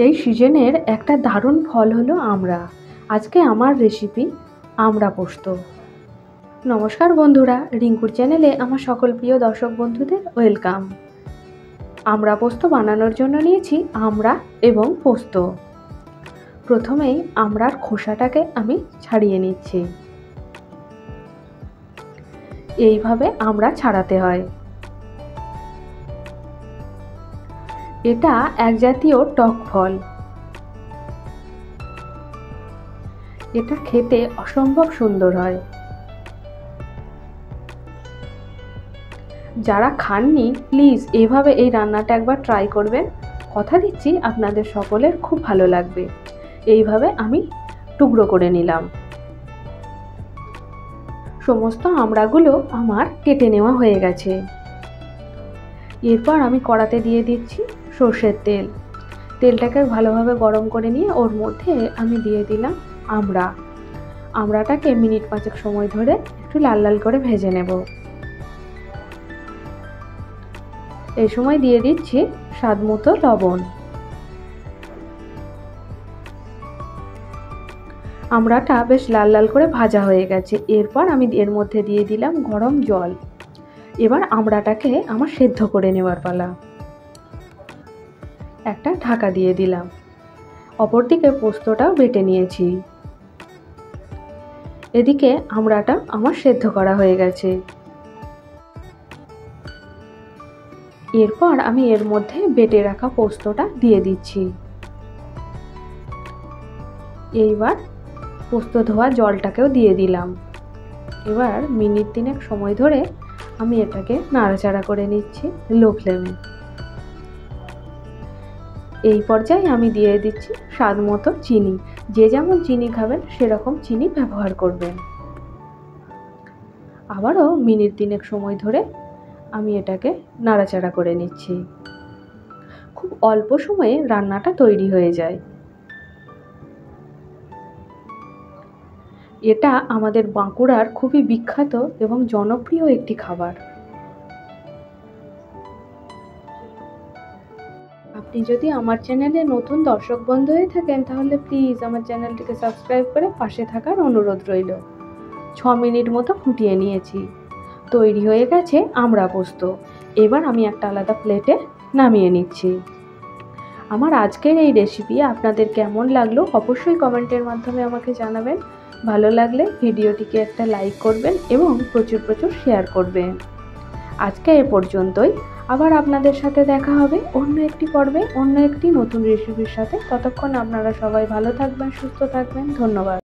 এই সিজনের একটা দারুণ ফল হলো আমড়া। আজকে আমার রেসিপি আমড়া পোস্ত। নমস্কার বন্ধুরা, রিঙ্কুর চ্যানেলে আমার সকল প্রিয় দর্শক বন্ধুদের ওয়েলকাম। আমড়া পোস্ত বানানোর জন্য নিয়েছি আমড়া এবং পোস্ত। প্রথমেই আমড়ার খোসাটাকে আমি ছাড়িয়ে নিচ্ছি। এইভাবে আমড়া ছাড়াতে হয়। এটা এক জাতীয় টক ফল। এটা খেতে অসম্ভব সুন্দর হয়। যারা খাননি প্লিজ এইভাবে এই রান্নাটা একবার ট্রাই করবেন। কথা দিচ্ছি আপনাদের সকলের খুব ভালো লাগবে। এইভাবে আমি টুকরো করে নিলাম। সমস্ত আমড়াগুলো আমার কেটে নেওয়া হয়ে গেছে। এরপর আমি কড়াতে দিয়ে দিচ্ছি সর্ষের তেল। তেলটাকে ভালোভাবে গরম করে নিয়ে ওর মধ্যে আমি দিয়ে দিলাম আমড়াটাকে মিনিট 5 সময় ধরে একটু লাল লাল করে ভেজে নেব। এই সময় দিয়ে দিচ্ছি স্বাদ মতো লবণ। আমড়াটা বেশ লাল লাল করে ভাজা হয়ে গেছে। এরপর আমি এর মধ্যে দিয়ে দিলাম গরম জল। এবার আমড়াটাকে আমার সেদ্ধ করে নেওয়ার পালা। একটা ঢাকা দিয়ে দিলাম। অপরদিকে পোস্তটাও বেটে নিয়েছি। এদিকে আমড়াটা আমার সেদ্ধ করা হয়ে গেছে। এরপর আমি এর মধ্যে বেটে রাখা পোস্তটা দিয়ে দিচ্ছি। এইবার পোস্ত ধোয়া জলটাকেও দিয়ে দিলাম। এবার মিনিট 3 সময় ধরে আমি এটাকে নাড়াচাড়া করে নিচ্ছি লো ফ্লেমে। এই পর্যায়ে আমি দিয়ে দিচ্ছি স্বাদ মতো চিনি। যে যেমন চিনি খাবেন সেরকম চিনি ব্যবহার করবেন। আবারও মিনিট 3 সময় ধরে আমি এটাকে নাড়াচাড়া করে নিচ্ছি। খুব অল্প সময়ে রান্নাটা তৈরি হয়ে যায়। এটা আমাদের বাঁকুড়ার খুবই বিখ্যাত এবং জনপ্রিয় একটি খাবার। আপনি যদি আমার চ্যানেলে নতুন দর্শক বন্ধু হয়ে থাকেন তাহলে প্লিজ আমার চ্যানেলটিকে সাবস্ক্রাইব করে পাশে থাকার অনুরোধ রইল। 6 মিনিট মতো ফুটিয়ে নিয়েছি। তৈরি হয়ে গেছে আমড়া পোস্ত। এবার আমি একটা আলাদা প্লেটে নামিয়ে নিচ্ছি। আমার আজকের এই রেসিপি আপনাদের কেমন লাগলো অবশ্যই কমেন্টের মাধ্যমে আমাকে জানাবেন। ভালো লাগলে ভিডিওটিকে একটা লাইক করবেন এবং প্রচুর শেয়ার করবেন। আজকে এ পর্যন্তই। আবার আপনাদের সাথে দেখা হবে অন্য একটি পর্বে অন্য একটি নতুন রেসিপির সাথে। ততক্ষণ আপনারা সবাই ভালো থাকবেন, সুস্থ থাকবেন। ধন্যবাদ।